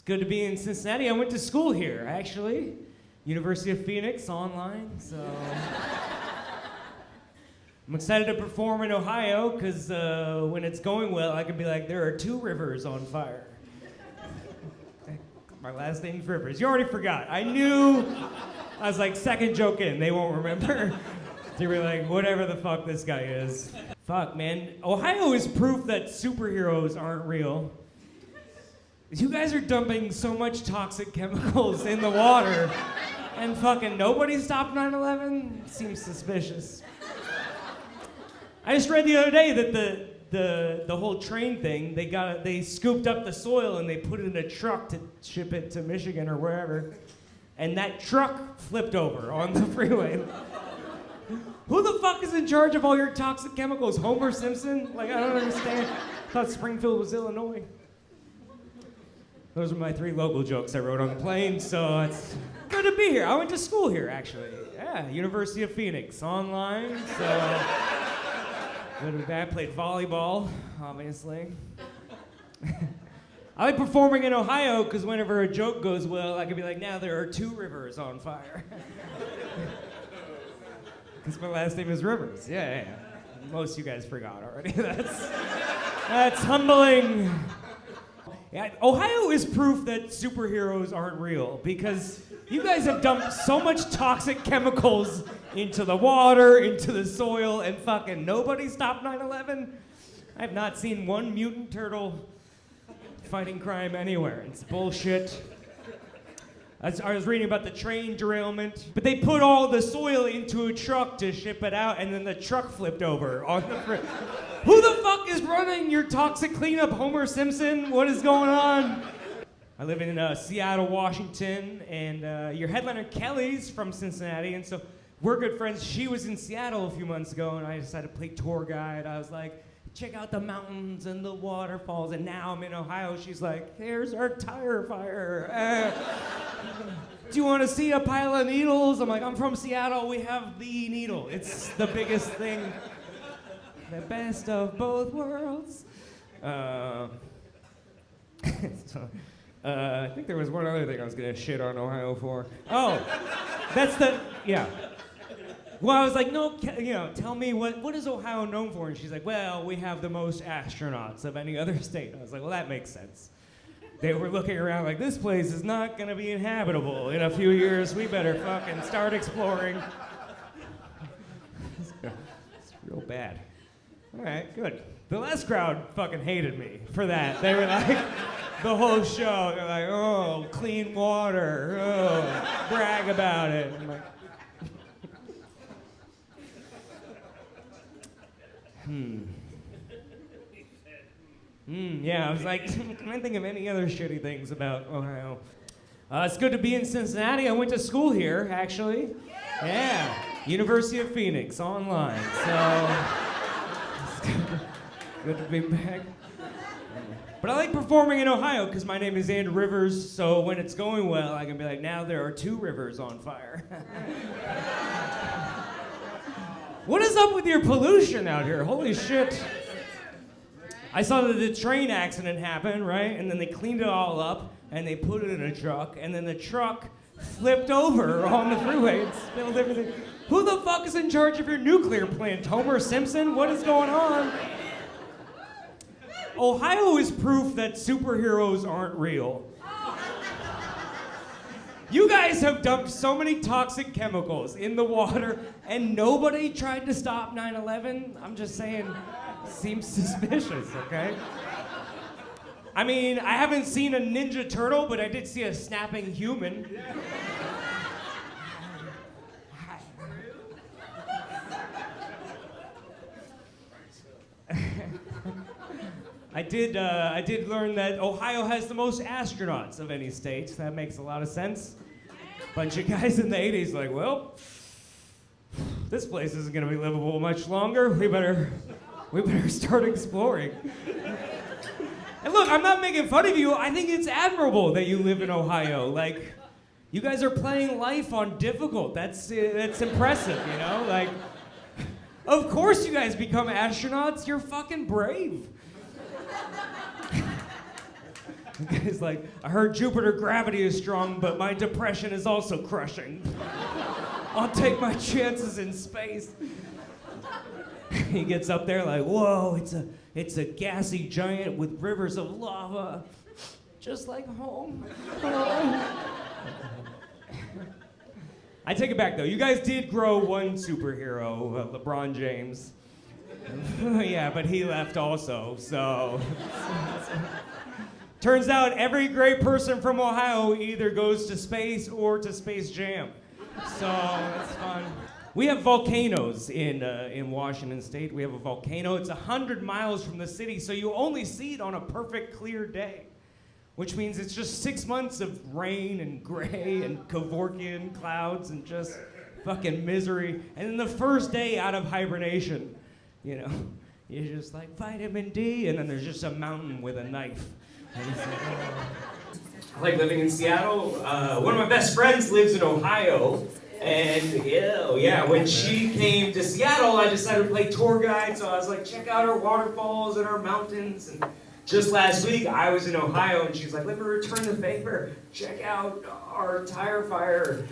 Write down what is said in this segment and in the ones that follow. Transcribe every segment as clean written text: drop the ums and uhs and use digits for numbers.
good to be in Cincinnati. I went to school here, actually. University of Phoenix, online, so... I'm excited to perform in Ohio, because when it's going well, I can be like, there are 2 rivers on fire. My last name's Rivers. You already forgot. I knew. I was like, second joke in, they won't remember. They were like, whatever the fuck this guy is. Fuck, man. Ohio is proof that superheroes aren't real. You guys are dumping so much toxic chemicals in the water, and fucking nobody stopped 9/11? Seems suspicious. I just read the other day that the whole train thing, they scooped up the soil and they put it in a truck to ship it to Michigan or wherever, and that truck flipped over on the freeway. Who the fuck is in charge of all your toxic chemicals? Homer Simpson? Like, I don't understand. I thought Springfield was Illinois. Those are my 3 local jokes I wrote on the plane, so it's good to be here. I went to school here, actually. Yeah, University of Phoenix, online, so good to be back. Played volleyball, obviously. I like performing in Ohio because whenever a joke goes well, I can be like, now there are 2 rivers on fire. Because my last name is Rivers. Yeah. Most of you guys forgot already. That's humbling. Yeah, Ohio is proof that superheroes aren't real because you guys have dumped so much toxic chemicals into the water, into the soil, and fucking nobody stopped 9/11. I have not seen one mutant turtle fighting crime anywhere. It's bullshit. I was reading about the train derailment, but they put all the soil into a truck to ship it out, and then the truck flipped over on the Who the fuck is running your toxic cleanup, Homer Simpson? What is going on? I live in Seattle, Washington, and your headliner Kelly's from Cincinnati, and so we're good friends. She was in Seattle a few months ago, and I decided to play tour guide. I was like, check out the mountains and the waterfalls, and now I'm in Ohio. She's like, here's our tire fire. Do you want to see a pile of needles? I'm like, I'm from Seattle. We have the needle. It's the biggest thing. The best of both worlds. I think there was one other thing I was gonna shit on Ohio for. Oh, yeah. Well, I was like, no, tell me what is Ohio known for? And she's like, well, we have the most astronauts of any other state. I was like, well, that makes sense. They were looking around like, this place is not gonna be inhabitable in a few years. We better fucking start exploring. It's real bad. All right, good. The last crowd fucking hated me for that. They were like, the whole show, they're like, oh, clean water, oh, brag about it. I'm like, yeah, I was like, can I think of any other shitty things about Ohio? It's good to be in Cincinnati. I went to school here, actually. Yeah, University of Phoenix, online, so it's good to be back. But I like performing in Ohio because my name is Andrew Rivers, so when it's going well, I can be like, now there are 2 rivers on fire. What is up with your pollution out here? Holy shit. I saw that the train accident happened, right? And then they cleaned it all up, and they put it in a truck, and then the truck flipped over on the freeway and spilled everything. Who the fuck is in charge of your nuclear plant? Homer Simpson? What is going on? Ohio is proof that superheroes aren't real. You guys have dumped so many toxic chemicals in the water, and nobody tried to stop 9/11? I'm just saying, seems suspicious, okay? I mean, I haven't seen a Ninja Turtle, but I did see a snapping human. I did learn that Ohio has the most astronauts of any state. That makes a lot of sense. Bunch of guys in the 80s like, well, this place isn't gonna be livable much longer. We better start exploring. And look, I'm not making fun of you. I think it's admirable that you live in Ohio. Like, you guys are playing life on difficult. That's impressive, you know? Like, of course you guys become astronauts. You're fucking brave. The guy's like, I heard Jupiter gravity is strong, but my depression is also crushing. I'll take my chances in space. He gets up there like, whoa, it's a gassy giant with rivers of lava, just like home. I take it back though. You guys did grow one superhero, LeBron James. Yeah, but he left also, so. Turns out every great person from Ohio either goes to space or to Space Jam. So it's fun. We have volcanoes in Washington State. We have a volcano. It's 100 miles from the city, so you only see it on a perfect clear day, which means it's just 6 months of rain and gray and Kevorkian clouds and just fucking misery. And then the first day out of hibernation, you know, you're just like vitamin D, and then there's just a mountain with a knife. And it's like, oh. I like living in Seattle. One of my best friends lives in Ohio. And yeah, when she came to Seattle, I decided to play tour guide. So I was like, check out our waterfalls and our mountains. And just last week, I was in Ohio, and she's like, let me return the favor. Check out our tire fire.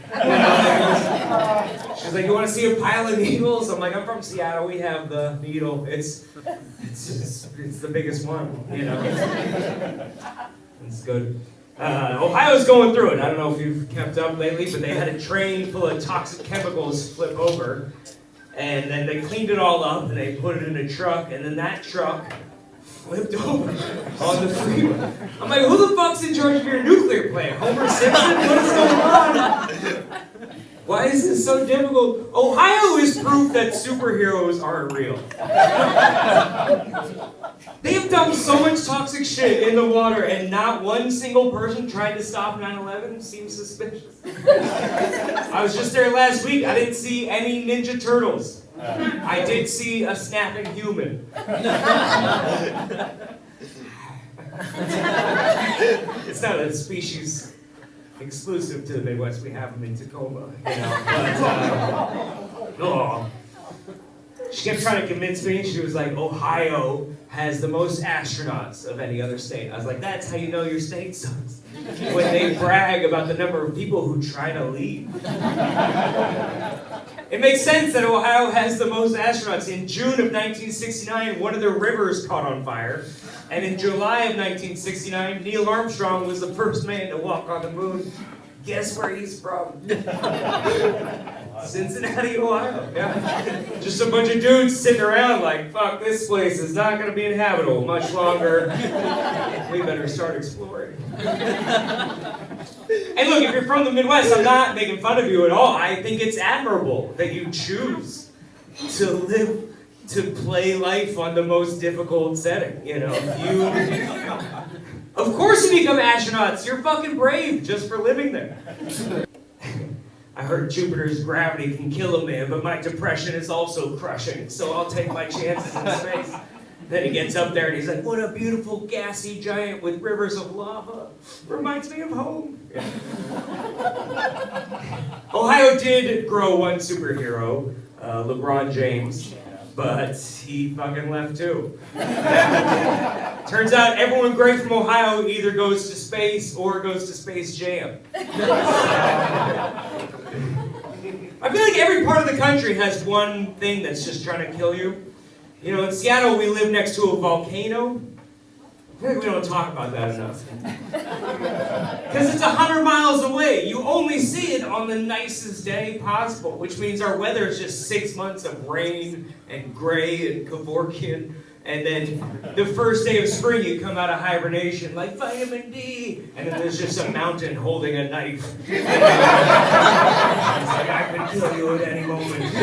She's like, you want to see a pile of needles? I'm like, I'm from Seattle. We have the needle. It's the biggest one, you know. It's good. Ohio's going through it. I don't know if you've kept up lately, but they had a train full of toxic chemicals flip over, and then they cleaned it all up, and they put it in a truck, and then that truck flipped over on the freeway. I'm like, who the fuck's in charge of your nuclear plant? Homer Simpson? What is going on? Why is this so difficult? Ohio is proof that superheroes aren't real. They've dumped so much toxic shit in the water, and not one single person tried to stop 9/11. Seems suspicious. I was just there last week. I didn't see any Ninja Turtles. I did see a snapping human. It's not a species exclusive to the Midwest. We have them in Tacoma, you know. But, she kept trying to convince me. She was like, Ohio has the most astronauts of any other state. I was like, that's how you know your state sucks. When they brag about the number of people who try to leave. It makes sense that Ohio has the most astronauts. In June of 1969, one of their rivers caught on fire. And in July of 1969, Neil Armstrong was the first man to walk on the moon. Guess where he's from? Cincinnati, Ohio. Yeah. Just a bunch of dudes sitting around like, fuck, this place is not going to be inhabitable much longer. We better start exploring. And look, if you're from the Midwest, I'm not making fun of you at all. I think it's admirable that you choose to live, to play life on the most difficult setting. You know, of course you become astronauts. You're fucking brave just for living there. I heard Jupiter's gravity can kill a man, but my depression is also crushing, so I'll take my chances in space. Then he gets up there and he's like, what a beautiful gassy giant with rivers of lava. Reminds me of home. Ohio did grow one superhero, LeBron James, but he fucking left too. Turns out everyone great from Ohio either goes to space or goes to Space Jam. I feel like every part of the country has one thing that's just trying to kill you. You know, in Seattle, we live next to a volcano. I feel like we don't talk about that enough. Because it's 100 miles away. You only see it on the nicest day possible, which means our weather is just 6 months of rain and gray and Kevorkian. And then the first day of spring, you come out of hibernation like vitamin D, and then there's just a mountain holding a knife. It's like, I could kill you at any moment.